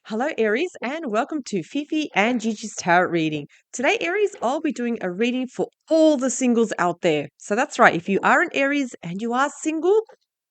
Hello, Aries, and welcome to Fifi and Gigi's Tarot reading. Today, Aries, I'll be doing a reading for all the singles out there. So that's right, if you are an Aries and you are single,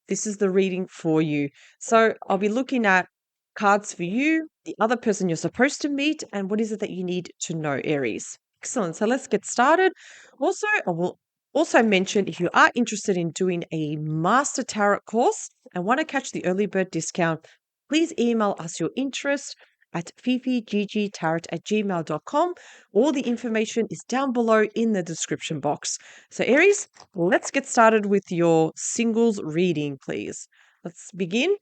this is the reading for you. So I'll be looking at cards for you, the other person you're supposed to meet, and what is it that you need to know, Aries. Excellent. So let's get started. Also, I will also mention if you are interested in doing a master tarot course and want to catch the early bird discount, please email us your interest at fifiggtarot@gmail.com. All the information is down below in the description box. So, Aries, let's get started with your singles reading, please. Let's begin.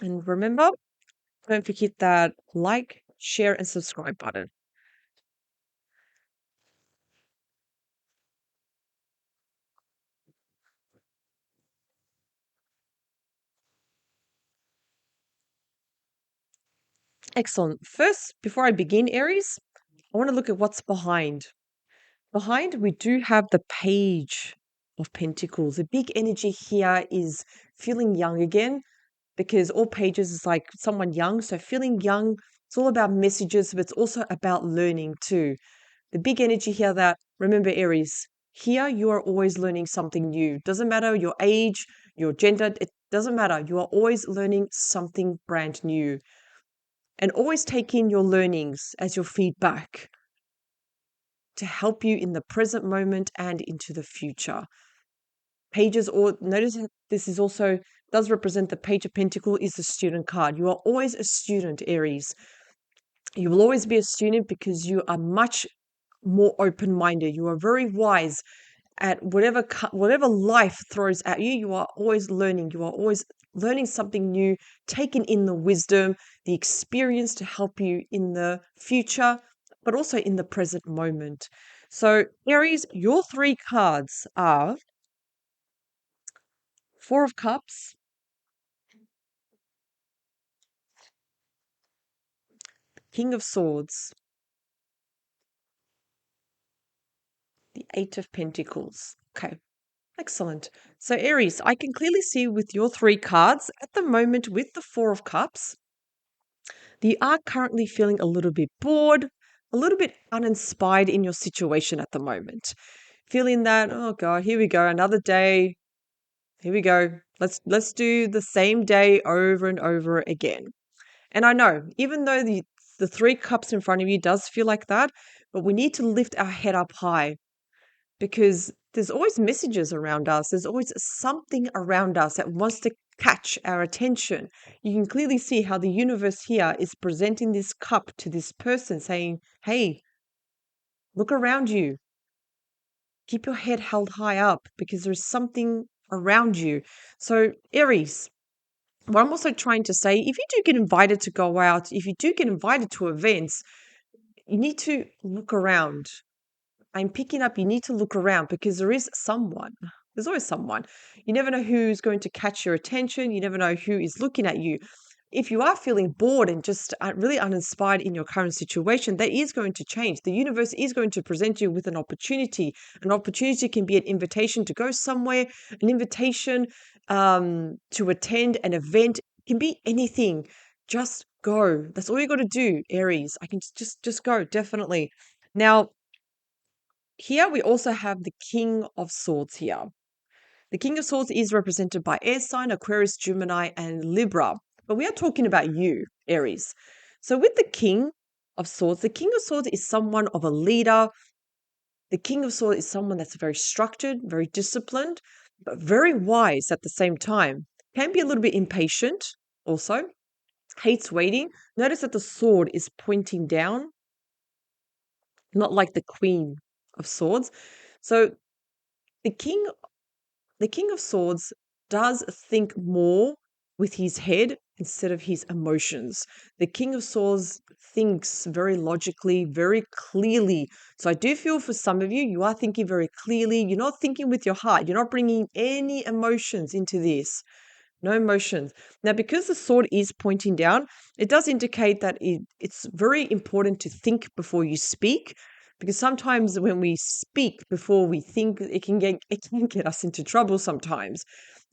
And remember, don't forget that like, share, and subscribe button. Excellent. First, before I begin, Aries, I want to look at what's behind. Behind, we do have the Page of Pentacles. The big energy here is feeling young again because all pages is like someone young. So feeling young, it's all about messages, but it's also about learning too. The big energy here that, remember, Aries, here you are always learning something new. Doesn't matter your age, your gender, it doesn't matter. You are always learning something brand new and always take in your learnings as your feedback to help you in the present moment and into the future. Pages, or notice that this is also does represent the Page of Pentacle is the student card. You are always a student, Aries. You will always be a student because you are much more open-minded. You are very wise at whatever life throws at you. You are always learning. You are always learning something new, taking in the wisdom, the experience to help you in the future, but also in the present moment. So, Aries, your three cards are Four of Cups, King of Swords, the Eight of Pentacles. Okay, excellent. So, Aries, I can clearly see with your three cards at the moment with the Four of Cups, you are currently feeling a little bit bored, a little bit uninspired in your situation at the moment. Feeling that, oh God, here we go, another day. Here we go. Let's do the same day over and over again. And I know, even though the three cups in front of you does feel like that, but we need to lift our head up high because there's always messages around us. There's always something around us that wants to catch our attention. You can clearly see how the universe here is presenting this cup to this person saying, hey, look around you. Keep your head held high up because there's something around you. So, Aries, what I'm also trying to say, if you do get invited to go out, if you do get invited to events, you need to look around. I'm picking up, you need to look around because there is someone. There's always someone. You never know who's going to catch your attention. You never know who is looking at you. If you are feeling bored and just really uninspired in your current situation, that is going to change. The universe is going to present you with an opportunity. An opportunity can be an invitation to go somewhere, an invitation to attend an event. It can be anything. Just go. That's all you got to do, Aries. I can just go, definitely. Now, here we also have the King of Swords here. The King of Swords is represented by air sign, Aquarius, Gemini, and Libra. But we are talking about you, Aries. So with the King of Swords is someone of a leader. The King of Swords is someone that's very structured, very disciplined, but very wise at the same time. Can be a little bit impatient also, hates waiting. Notice that the sword is pointing down, not like the Queen of Swords. So the king the King of Swords does think more with his head instead of his emotions. The King of Swords thinks very logically, very clearly. So I do feel for some of you, you are thinking very clearly. You're not thinking with your heart. You're not bringing any emotions into this. No emotions. Now, because the sword is pointing down, it does indicate that it's very important to think before you speak. Because sometimes when we speak before we think, it can get us into trouble sometimes.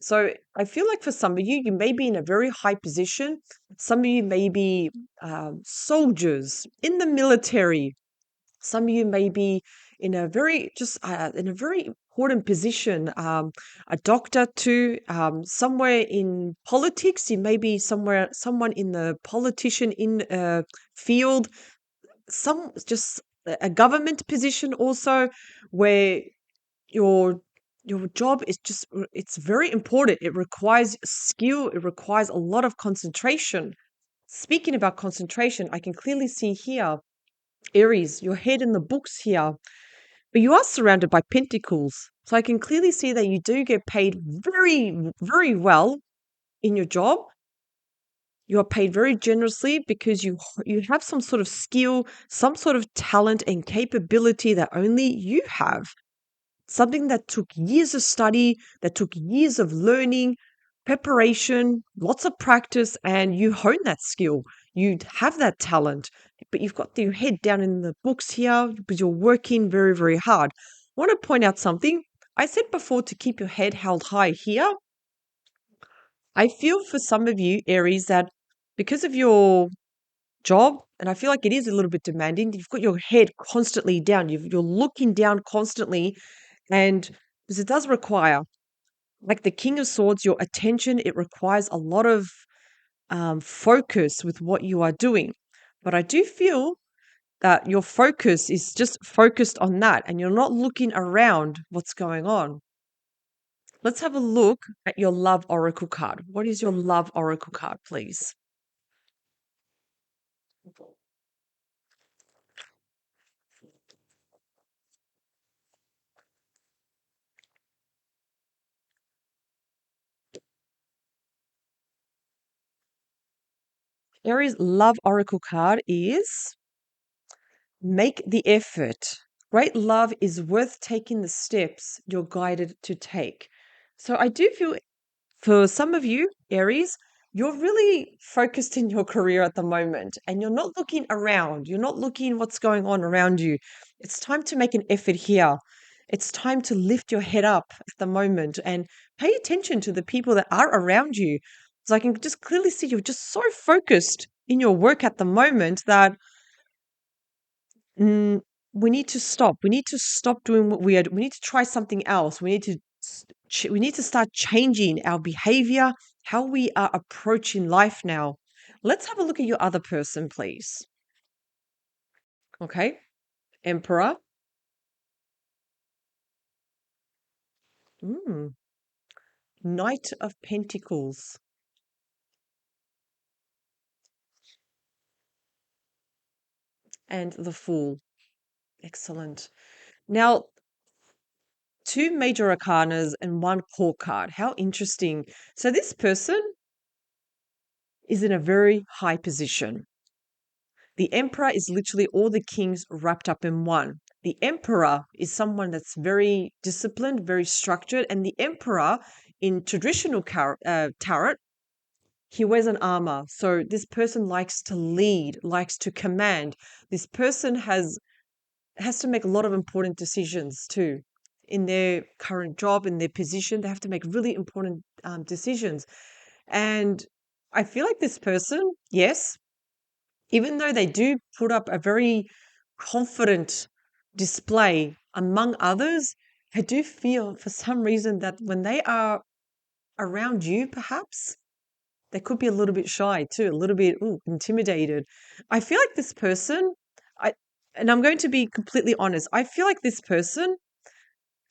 So I feel like for some of you, you may be in a very high position. Some of you may be soldiers in the military. Some of you may be in a very in a very important position, a doctor too, somewhere in politics. You may be someone in the politician in field, some just a government position also, where your your job is it's very important. It requires skill. It requires a lot of concentration. Speaking about concentration, I can clearly see here, Aries, your head in the books here, but you are surrounded by pentacles. So I can clearly see that you do get paid very, very well in your job. You are paid very generously because you have some sort of skill, some sort of talent and capability that only you have. Something that took years of study, that took years of learning, preparation, lots of practice, and you hone that skill. You have that talent, but you've got your head down in the books here because you're working very, very hard. I want to point out something. I said before to keep your head held high here. I feel for some of you, Aries, that because of your job, and I feel like it is a little bit demanding, you've got your head constantly down. You're looking down constantly, and because it does require, like the King of Swords, your attention, it requires a lot of focus with what you are doing. But I do feel that your focus is just focused on that and you're not looking around what's going on. Let's have a look at your love oracle card. What is your love oracle card, please? Aries' love oracle card is make the effort. Great love is worth taking the steps you're guided to take. So I do feel for some of you, Aries, you're really focused in your career at the moment and you're not looking around. You're not looking what's going on around you. It's time to make an effort here. It's time to lift your head up at the moment and pay attention to the people that are around you. So I can just clearly see you're just so focused in your work at the moment that Mm, we need to stop. We need to stop doing what we are. We need to try something else. We need to start changing our behavior, how we are approaching life now. Let's have a look at your other person, please. Okay, Emperor, mm, Knight of Pentacles, and the Fool. Excellent. Now, two major arcanas and one core card. How interesting. So this person is in a very high position. The emperor is literally all the kings wrapped up in one. The emperor is someone that's very disciplined, very structured, and the emperor in traditional tarot, he wears an armor. So this person likes to lead, likes to command. This person has to make a lot of important decisions too. In their current job, in their position, they have to make really important decisions. And I feel like this person, yes, even though they do put up a very confident display among others, I do feel for some reason that when they are around you, perhaps they could be a little bit shy too, a little bit intimidated. I feel like this person, I and I'm going to be completely honest, I feel like this person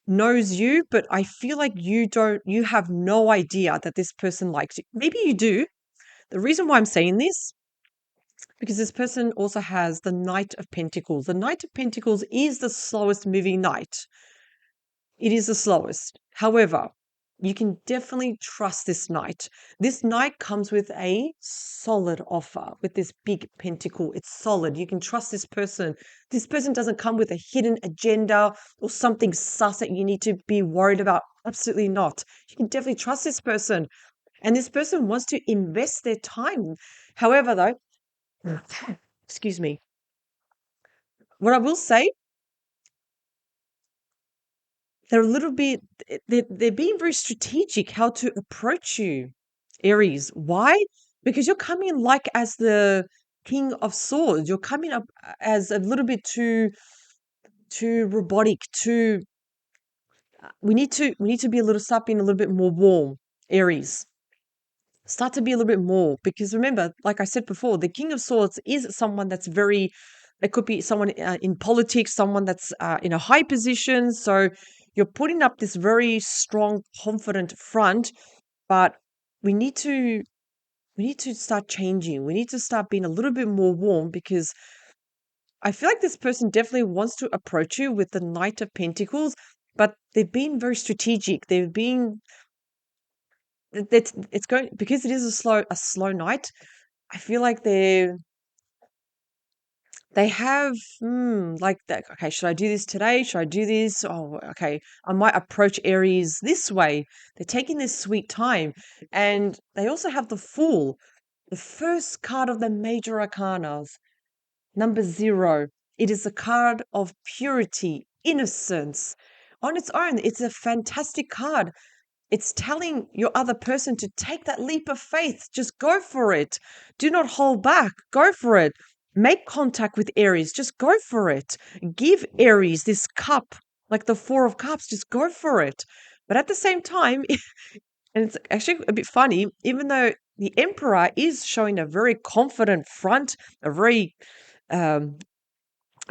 knows you, but I feel like you have no idea that this person likes you. Maybe you do. The reason why I'm saying this because this person also has the Knight of Pentacles. The Knight of Pentacles is the slowest moving knight. It is the slowest. However, you can definitely trust this knight. This knight comes with a solid offer, with this big pentacle. It's solid. You can trust this person. This person doesn't come with a hidden agenda or something sus that you need to be worried about. Absolutely not. You can definitely trust this person. And this person wants to invest their time. However, though, excuse me. What I will say, they're a little bit, they're being very strategic how to approach you, Aries. Why? Because you're coming like as the King of Swords. You're coming up as a little bit too robotic, too we need to be a little start being a little bit more warm, Aries. Start to be a little bit more because remember, like I said before, the King of Swords is someone that's very. It could be someone in politics, someone that's in a high position. So you're putting up this very strong, confident front, but we need to we need to start changing. We need to start being a little bit more warm because I feel like this person definitely wants to approach you with the Knight of Pentacles, but they've been very strategic. They've been it's going because it is a slow night. I feel like they have like that. Okay, should I do this today? Should I do this? Oh, okay. I might approach Aries this way. They're taking this sweet time, and they also have the Fool, the first card of the major arcanas, number 0. It is a card of purity, innocence. On its own, it's a fantastic card. It's telling your other person to take that leap of faith. Just go for it. Do not hold back. Go for it. Make contact with Aries. Just go for it. Give Aries this cup, like the Four of Cups. Just go for it. But at the same time, and it's actually a bit funny, even though the Emperor is showing a very confident front, a um,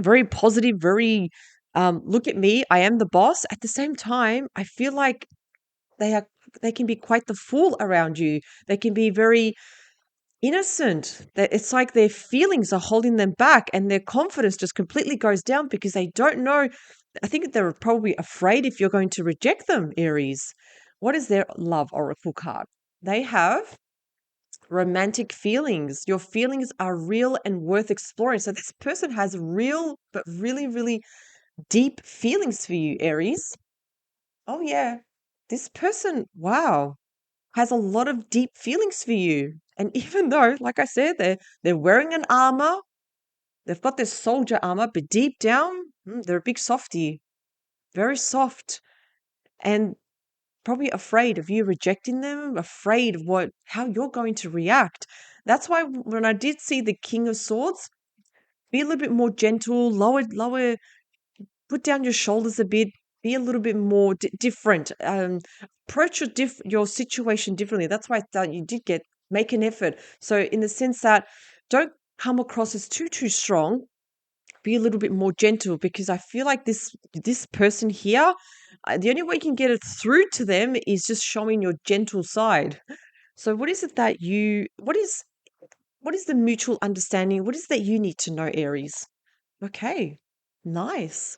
very positive, very look at me, I am the boss. At the same time, I feel like they are they can be quite the fool around you. They can be very innocent. It's like their feelings are holding them back and their confidence just completely goes down because they don't know. I think they're probably afraid if you're going to reject them, Aries. What is their love oracle card? They have romantic feelings. Your feelings are real and worth exploring. So this person has real but really, really deep feelings for you, Aries. Oh yeah. This person, wow, has a lot of deep feelings for you. And even though, like I said, they're wearing an armor, they've got this soldier armor, but deep down, they're a big softie, very soft, and probably afraid of you rejecting them, afraid of how you're going to react. That's why when I did see the King of Swords, be a little bit more gentle, lower, put down your shoulders a bit, be a little bit more different, approach your situation differently. That's why I thought you did make an effort. So in the sense that don't come across as too strong, be a little bit more gentle because I feel like this person here, the only way you can get it through to them is just showing your gentle side. So what is it that what is the mutual understanding? What is that you need to know, Aries? Okay, nice.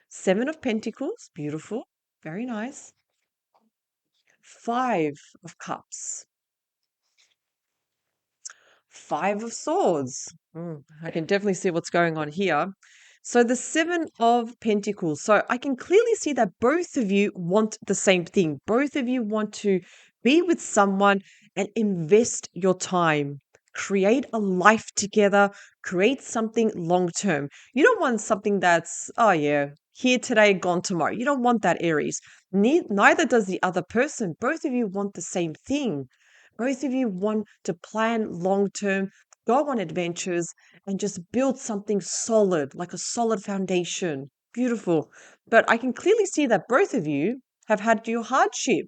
7 of Pentacles, beautiful, very nice. 5 of Cups, 5 of Swords. I can definitely see what's going on here. So the 7 of Pentacles. So I can clearly see that both of you want the same thing. Both of you want to be with someone and invest your time. Create a life together, create something long term. You don't want something that's, oh yeah, here today, gone tomorrow. You don't want that, Aries. Neither does the other person. Both of you want the same thing. Both of you want to plan long term, go on adventures, and just build something solid, like a solid foundation. Beautiful. But I can clearly see that both of you have had your hardship.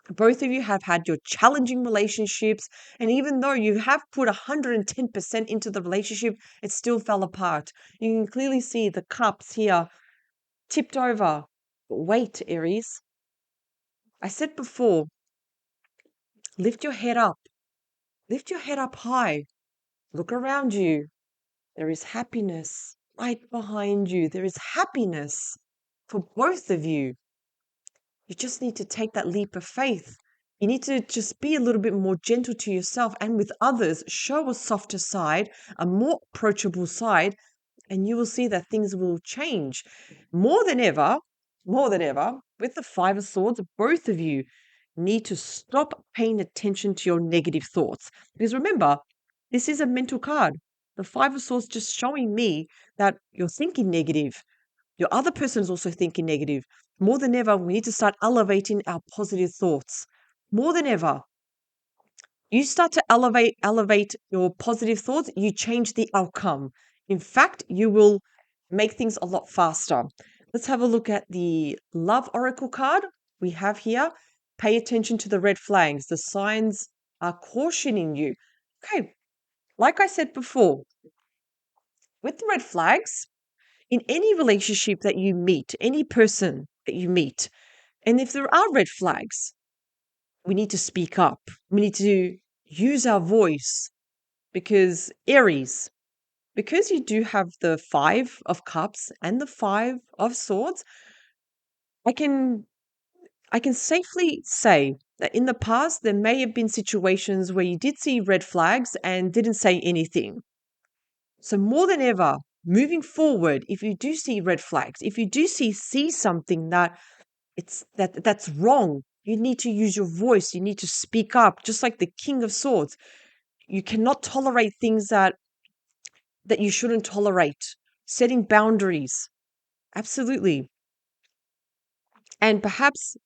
Both of you have had your challenging relationships. And even though you have put 110% into the relationship, it still fell apart. You can clearly see the cups here tipped over. But wait, Aries. I said before, lift your head up. Lift your head up high. Look around you. There is happiness right behind you. There is happiness for both of you. You just need to take that leap of faith. You need to just be a little bit more gentle to yourself and with others. Show a softer side, a more approachable side, and you will see that things will change more than ever. More than ever, with the 5 of Swords, both of you need to stop paying attention to your negative thoughts. Because remember, this is a mental card. The 5 of Swords just showing me that you're thinking negative. Your other person is also thinking negative. More than ever, we need to start elevating our positive thoughts. More than ever, you start to elevate your positive thoughts, you change the outcome. In fact, you will make things a lot faster. Let's have a look at the love oracle card we have here. Pay attention to the red flags. The signs are cautioning you. Okay, like I said before, with the red flags, in any relationship that you meet, any person that you meet, and if there are red flags, we need to speak up. We need to use our voice because Aries, because you do have the 5 of cups and the 5 of swords, I can I can safely say that in the past there may have been situations where you did see red flags and didn't say anything. So more than ever, moving forward, if you do see red flags, if you do see something that's wrong, you need to use your voice, you need to speak up, just like the King of Swords. You cannot tolerate things that you shouldn't tolerate. Setting boundaries. Absolutely. And perhaps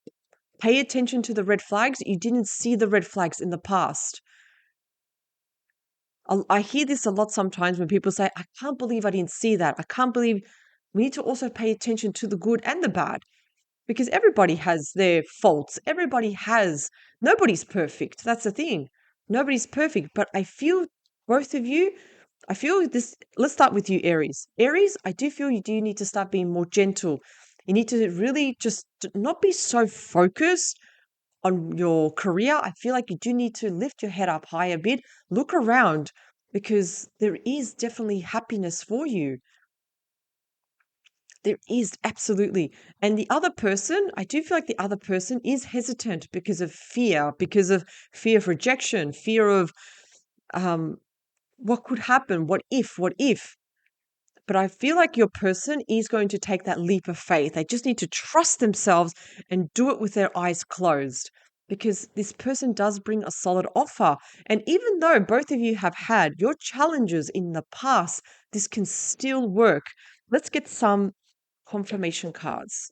pay attention to the red flags. You didn't see the red flags in the past. I hear this a lot sometimes when people say, I can't believe I didn't see that. I can't believe we need to also pay attention to the good and the bad because everybody has their faults. Nobody's perfect. That's the thing. Nobody's perfect. But I feel both of you, I feel this. Let's start with you, Aries. Aries, I do feel you do need to start being more gentle. You need to really just not be so focused on your career. I feel like you do need to lift your head up high a bit, look around because there is definitely happiness for you. There is absolutely. And the other person, I do feel like the other person is hesitant because of fear of rejection, fear of um, what could happen, what if. But I feel like your person is going to take that leap of faith. They just need to trust themselves and do it with their eyes closed because this person does bring a solid offer. And even though both of you have had your challenges in the past, this can still work. Let's get some confirmation cards.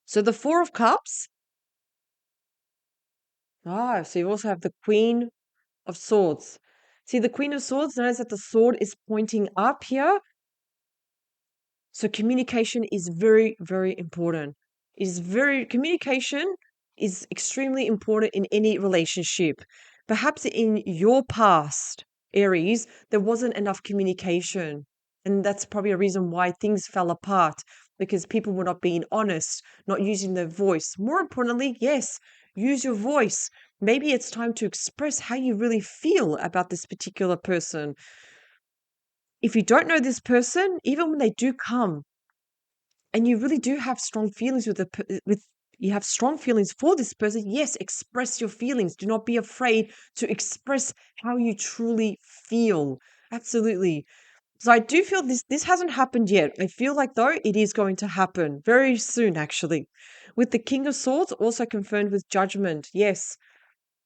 So the 4 of cups. So you also have the Queen of Swords. See, the Queen of Swords, notice that the sword is pointing up here. So communication is very, very important. Communication is extremely important in any relationship. Perhaps in your past, Aries, there wasn't enough communication. And that's probably a reason why things fell apart because people were not being honest, not using their voice. More importantly, yes, use your voice. Maybe it's time to express how you really feel about this particular person. If you don't know this person, even when they do come, and you really do have strong feelings with you have strong feelings for this person, yes, express your feelings. Do not be afraid to express how you truly feel. Absolutely. So I do feel this hasn't happened yet. I feel like though it is going to happen very soon actually. With the King of Swords also confirmed with Judgment. Yes.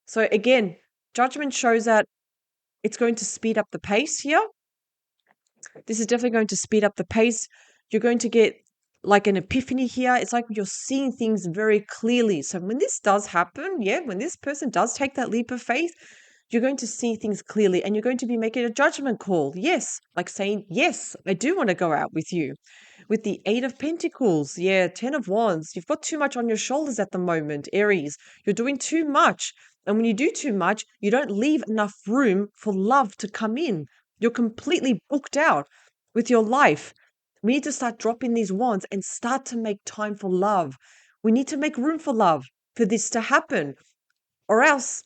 So again, Judgment shows that it's going to speed up the pace here. This is definitely going to speed up the pace. You're going to get like an epiphany here. It's like you're seeing things very clearly. So when this does happen, yeah, when this person does take that leap of faith, you're going to see things clearly and you're going to be making a judgment call. Yes, like saying, yes, I do want to go out with you. With the 8 of Pentacles, yeah, 10 of Wands, you've got too much on your shoulders at the moment, Aries. You're doing too much. And when you do too much, you don't leave enough room for love to come in. You're completely booked out with your life. We need to start dropping these wands and start to make time for love. We need to make room for love for this to happen. Or else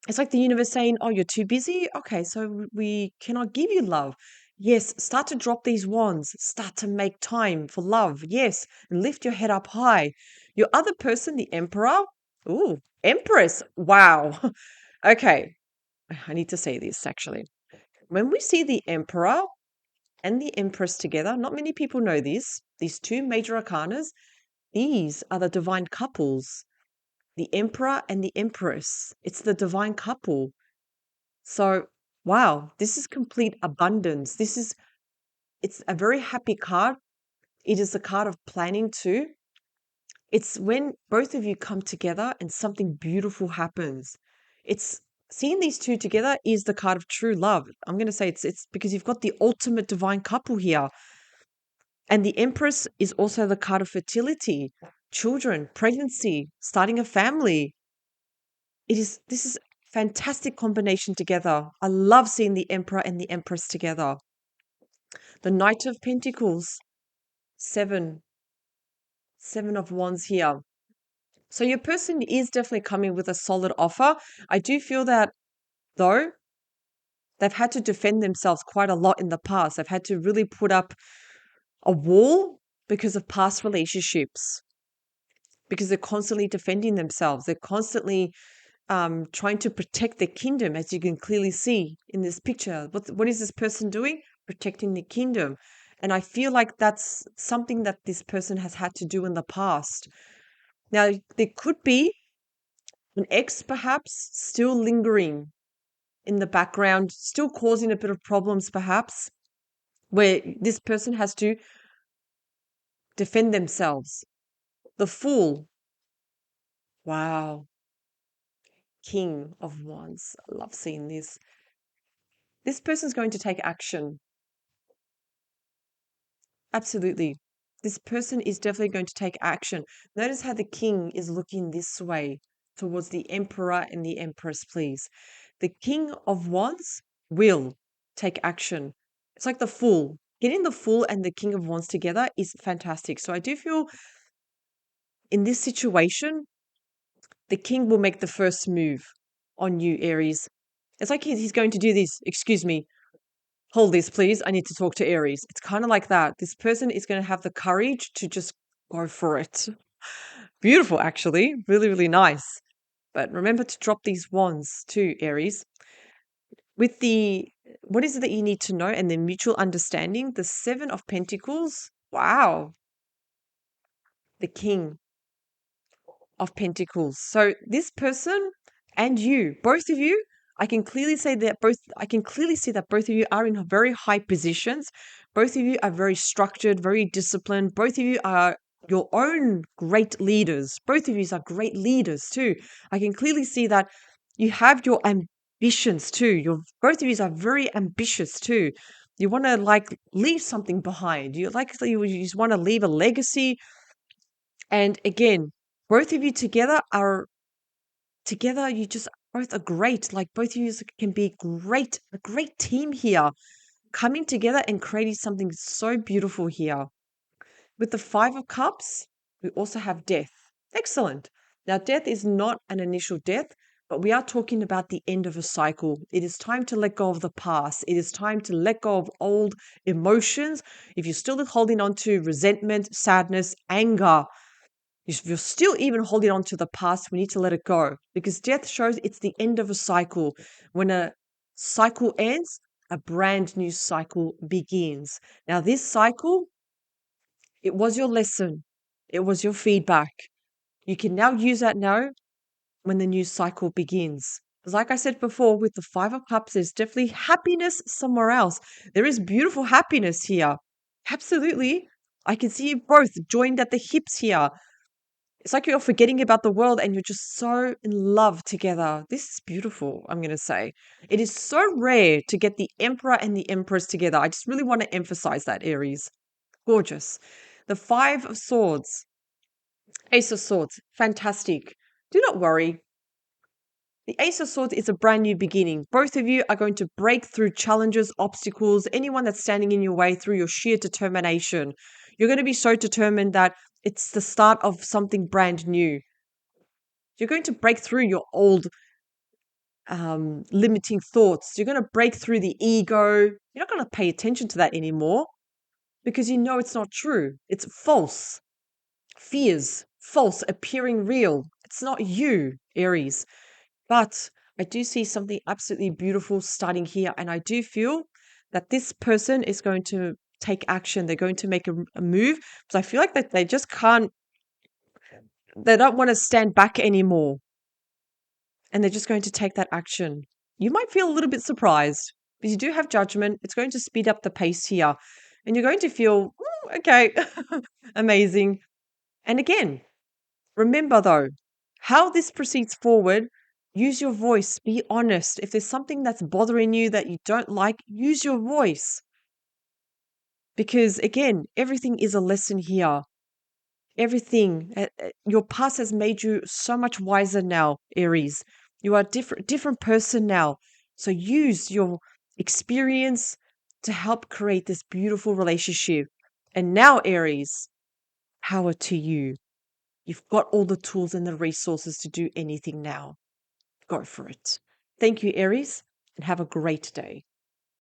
it's like the universe saying, oh, you're too busy? Okay, so we cannot give you love. Yes, start to drop these wands. Start to make time for love. Yes, and lift your head up high. Your other person, the Emperor. Ooh, Empress. Wow. Okay, I need to say this actually. When we see the Emperor and the Empress together, not many people know this. These two major arcanas, these are the divine couples. The Emperor and the Empress. It's the divine couple. So, wow, this is complete abundance. It's a very happy card. It is a card of planning too. It's when both of you come together and something beautiful happens. It's seeing these two together is the card of true love. I'm going to say it's because you've got the ultimate divine couple here. And the Empress is also the card of fertility, children, pregnancy, starting a family. This is fantastic combination together. I love seeing the Emperor and the Empress together. The Knight of Pentacles, seven, seven of wands here. So your person is definitely coming with a solid offer. I do feel that though they've had to defend themselves quite a lot in the past. They've had to really put up a wall because of past relationships, because they're constantly defending themselves. They're constantly trying to protect their kingdom, as you can clearly see in this picture. What is this person doing? Protecting the kingdom. And I feel like that's something that this person has had to do in the past. Now, there could be an ex perhaps still lingering in the background, still causing a bit of problems perhaps, where this person has to defend themselves. The Fool. Wow. King of Wands. I love seeing this. This person's going to take action. Absolutely. This person is definitely going to take action. Notice how the king is looking this way towards the emperor and the empress, please. The king of wands will take action. It's like the fool. Getting the fool and the king of wands together is fantastic. So I do feel in this situation, the king will make the first move on you, Aries. It's like he's going to do this. Excuse me. Hold this, please. I need to talk to Aries. It's kind of like that. This person is going to have the courage to just go for it. Beautiful, actually. Really, really nice. But remember to drop these wands too, Aries. With the, what is it that you need to know and the mutual understanding? The Seven of Pentacles. Wow. The King of Pentacles. So this person and you, both of you, I can clearly see that both of you are in very high positions. Both of you are very structured, very disciplined. Both of you are your own great leaders. Both of you are great leaders too. I can clearly see that you have your ambitions too. Both of you are very ambitious too. You want to like leave something behind. You just want to leave a legacy. And again, both of you together, you just both are great. Like both of you can be great, a great team here, coming together and creating something so beautiful here. With the Five of Cups, we also have death. Excellent. Now, death is not an initial death, but we are talking about the end of a cycle. It is time to let go of the past. It is time to let go of old emotions. If you're still holding on to resentment, sadness, anger, if you're still even holding on to the past, we need to let it go because death shows it's the end of a cycle. When a cycle ends, a brand new cycle begins. Now, this cycle, it was your lesson, it was your feedback. You can now use that now when the new cycle begins. Because, like I said before, with the Five of Cups, there's definitely happiness somewhere else. There is beautiful happiness here. Absolutely. I can see you both joined at the hips here. It's like you're forgetting about the world and you're just so in love together. This is beautiful, I'm going to say. It is so rare to get the Emperor and the Empress together. I just really want to emphasize that, Aries. Gorgeous. The Five of Swords, Ace of Swords, fantastic. Do not worry. The Ace of Swords is a brand new beginning. Both of you are going to break through challenges, obstacles, anyone that's standing in your way through your sheer determination. You're going to be so determined that it's the start of something brand new. You're going to break through your old limiting thoughts. You're going to break through the ego. You're not going to pay attention to that anymore because you know it's not true. It's false. Fears, false, appearing real. It's not you, Aries. But I do see something absolutely beautiful starting here. And I do feel that this person is going to take action. They're going to make a move because I feel like that they just can't, they don't want to stand back anymore. And they're just going to take that action. You might feel a little bit surprised because you do have judgment. It's going to speed up the pace here. And you're going to feel, okay, amazing. And again, remember though, how this proceeds forward, use your voice, be honest. If there's something that's bothering you that you don't like, use your voice. Because again, everything is a lesson here. Everything, your past has made you so much wiser now, Aries. You are a different person now. So use your experience to help create this beautiful relationship. And now, Aries, power to you. You've got all the tools and the resources to do anything now. Go for it. Thank you, Aries, and have a great day.